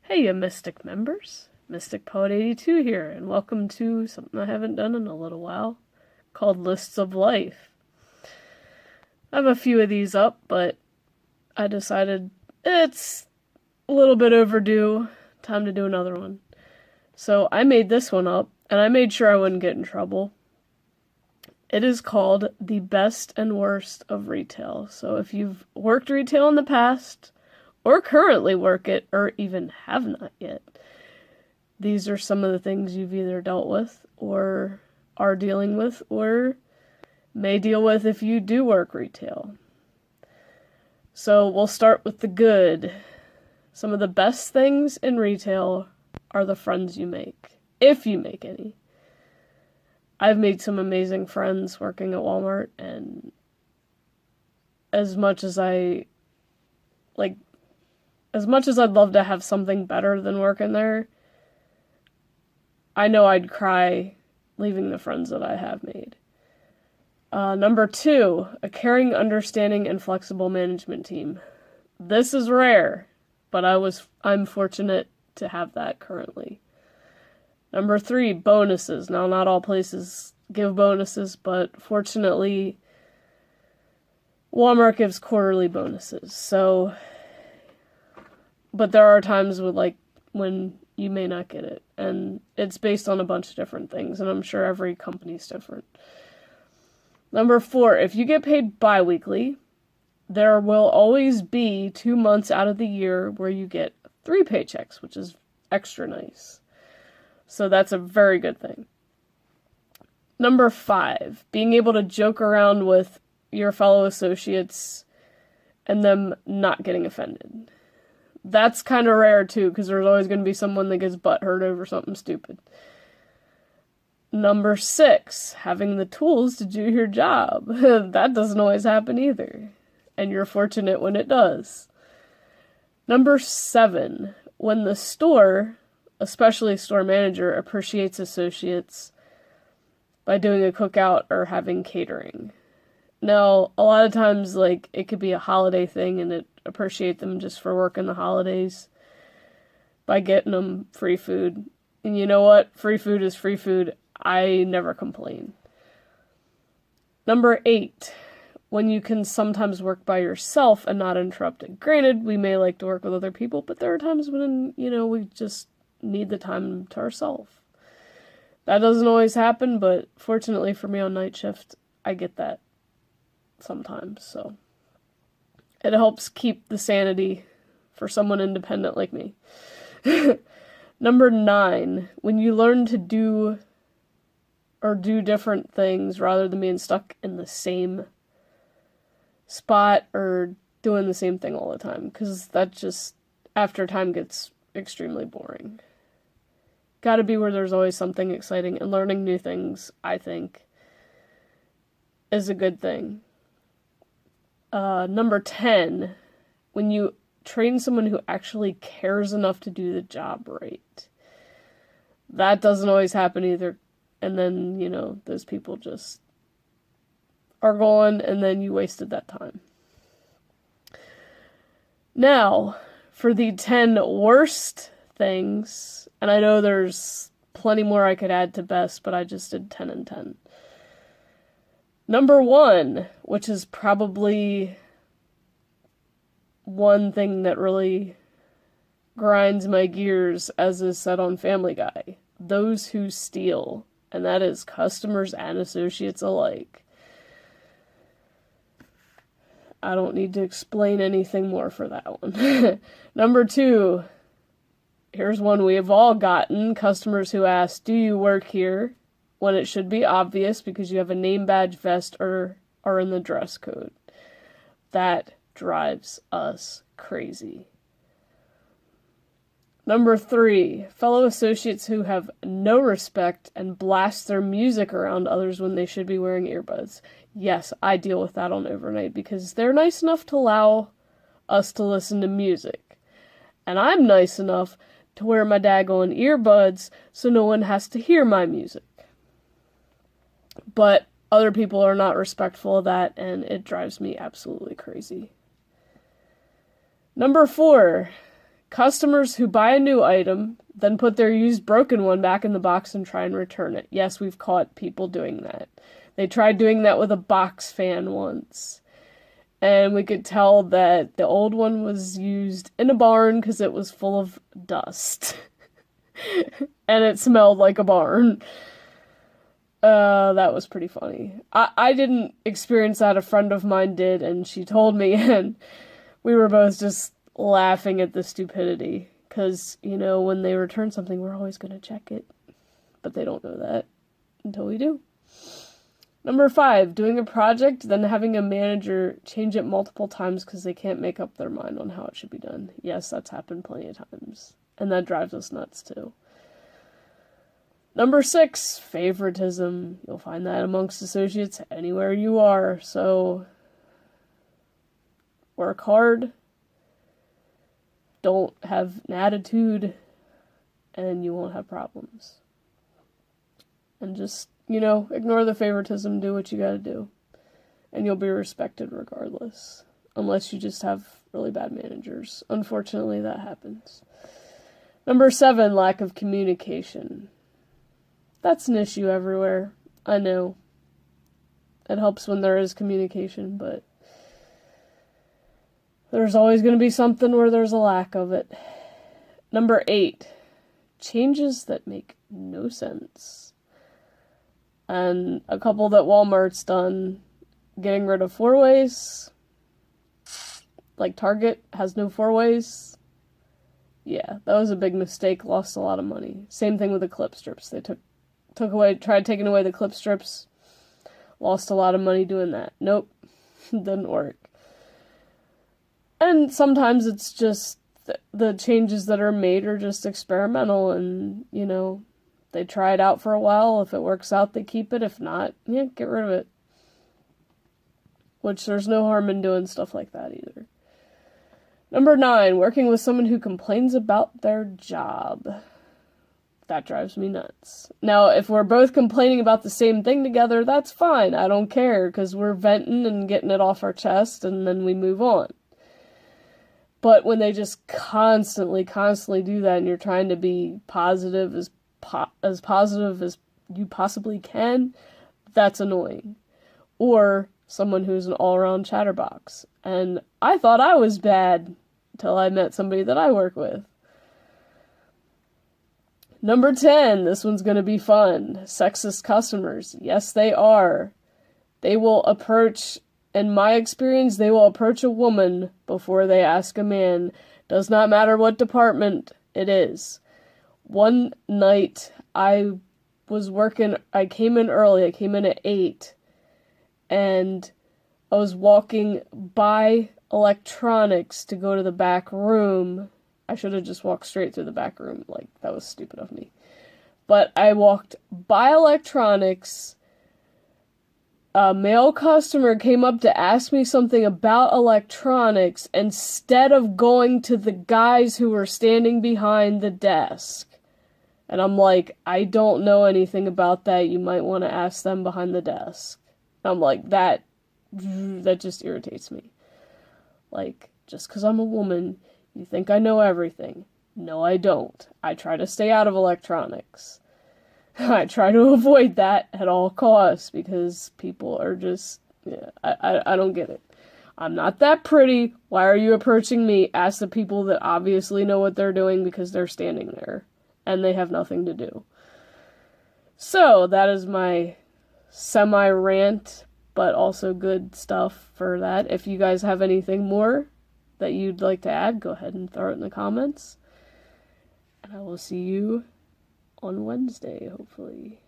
Hey, you Mystic members. Mystic Poet 82 here, and welcome to something I haven't done in a little while called Lists of Life. I have a few of these up, but I decided it's a little bit overdue. Time to do another one. So I made this one up, and I made sure I wouldn't get in trouble. It is called The Best and Worst of Retail. So if you've worked retail in the past, or currently work it, or even have not yet, these are some of the things you've either dealt with, or are dealing with, or may deal with if you do work retail. So we'll start with the good. Some of the best things in retail are the friends you make, if you make any. I've made some amazing friends working at Walmart, and as much as I'd love to have something better than working there, I know I'd cry leaving the friends that I have made. Number 2, a caring, understanding, and flexible management team. This is rare, but I'm fortunate to have that currently. Number 3, bonuses. Now, not all places give bonuses, but fortunately, Walmart gives quarterly bonuses. But there are times when you may not get it, and it's based on a bunch of different things, and I'm sure every company's different. Number 4, if you get paid bi-weekly, there will always be 2 months out of the year where you get 3 paychecks, which is extra nice. So that's a very good thing. Number 5, being able to joke around with your fellow associates and them not getting offended. That's kind of rare too, because there's always going to be someone that gets butthurt over something stupid. Number 6, having the tools to do your job. That doesn't always happen either, and you're fortunate when it does. Number 7, when the store, especially store manager, appreciates associates by doing a cookout or having catering. Now, a lot of times, it could be a holiday thing, and it appreciate them just for working the holidays by getting them free food. And you know what? Free food is free food. I never complain. Number 8, when you can sometimes work by yourself and not interrupted. Granted, we may like to work with other people, but there are times when, we just need the time to ourselves. That doesn't always happen, but fortunately for me on night shift, I get that sometimes, so it helps keep the sanity for someone independent like me. Number 9, when you learn to do different things rather than being stuck in the same spot or doing the same thing all the time, because that just, after time, gets extremely boring. Gotta be where there's always something exciting, and learning new things, I think, is a good thing. Number 10, when you train someone who actually cares enough to do the job right. That doesn't always happen either. And then, those people just are gone, and then you wasted that time. Now, for the 10 worst things, and I know there's plenty more I could add to best, but I just did 10 and 10. Number 1, which is probably one thing that really grinds my gears, as is said on Family Guy. Those who steal, and that is customers and associates alike. I don't need to explain anything more for that one. Number 2, here's one we have all gotten. Customers who ask, "Do you work here?" when it should be obvious because you have a name badge, vest, or are in the dress code. That drives us crazy. Number 3, fellow associates who have no respect and blast their music around others when they should be wearing earbuds. Yes, I deal with that on overnight because they're nice enough to allow us to listen to music. And I'm nice enough to wear my daggone earbuds so no one has to hear my music. But other people are not respectful of that, and it drives me absolutely crazy. Number 4, Customers who buy a new item, then put their used broken one back in the box and try and return it. Yes, we've caught people doing that. They tried doing that with a box fan once. And we could tell that the old one was used in a barn because it was full of dust. And it smelled like a barn. That was pretty funny. I didn't experience that. A friend of mine did, and she told me, and we were both just laughing at the stupidity. Because, you know, when they return something, we're always going to check it. But they don't know that until we do. Number 5, doing a project, then having a manager change it multiple times because they can't make up their mind on how it should be done. Yes, that's happened plenty of times. And that drives us nuts, too. Number 6, favoritism. You'll find that amongst associates anywhere you are. So, work hard. Don't have an attitude. And you won't have problems. And just, you know, ignore the favoritism, do what you gotta do. And you'll be respected regardless. Unless you just have really bad managers. Unfortunately, that happens. Number 7, lack of communication. That's an issue everywhere. I know. It helps when there is communication, but there's always going to be something where there's a lack of it. Number 8, changes that make no sense. And a couple that Walmart's done, getting rid of 4-ways. Like Target has no 4-ways. Yeah, that was a big mistake, lost a lot of money. Same thing with the clip strips. They tried taking away the clip strips, lost a lot of money doing that. Nope, didn't work. And sometimes it's just the changes that are made are just experimental and, you know, they try it out for a while. If it works out, they keep it. If not, yeah, get rid of it. Which there's no harm in doing stuff like that either. Number 9, working with someone who complains about their job. That drives me nuts. Now, if we're both complaining about the same thing together, that's fine. I don't care, because we're venting and getting it off our chest, and then we move on. But when they just constantly do that, and you're trying to be positive as positive as you possibly can, that's annoying. Or someone who's an all-around chatterbox. And I thought I was bad until I met somebody that I work with. Number 10, this one's going to be fun. Sexist customers. Yes, they are. They will approach, in my experience, they will approach a woman before they ask a man. Does not matter what department it is. One night, I came in early. I came in at 8. And I was walking by electronics to go to the back room. I should have just walked straight through the back room. Like, that was stupid of me. But I walked by electronics. A male customer came up to ask me something about electronics instead of going to the guys who were standing behind the desk. And I'm like, I don't know anything about that. You might want to ask them behind the desk. I'm like, that just irritates me. Like, just because I'm a woman, you think I know everything. No, I don't. I try to stay out of electronics. I try to avoid that at all costs because people are just, yeah, I don't get it. I'm not that pretty. Why are you approaching me? Ask the people that obviously know what they're doing because they're standing there and they have nothing to do. So, that is my semi-rant, but also good stuff for that. If you guys have anything more that you'd like to add, go ahead and throw it in the comments. And I will see you on Wednesday, hopefully.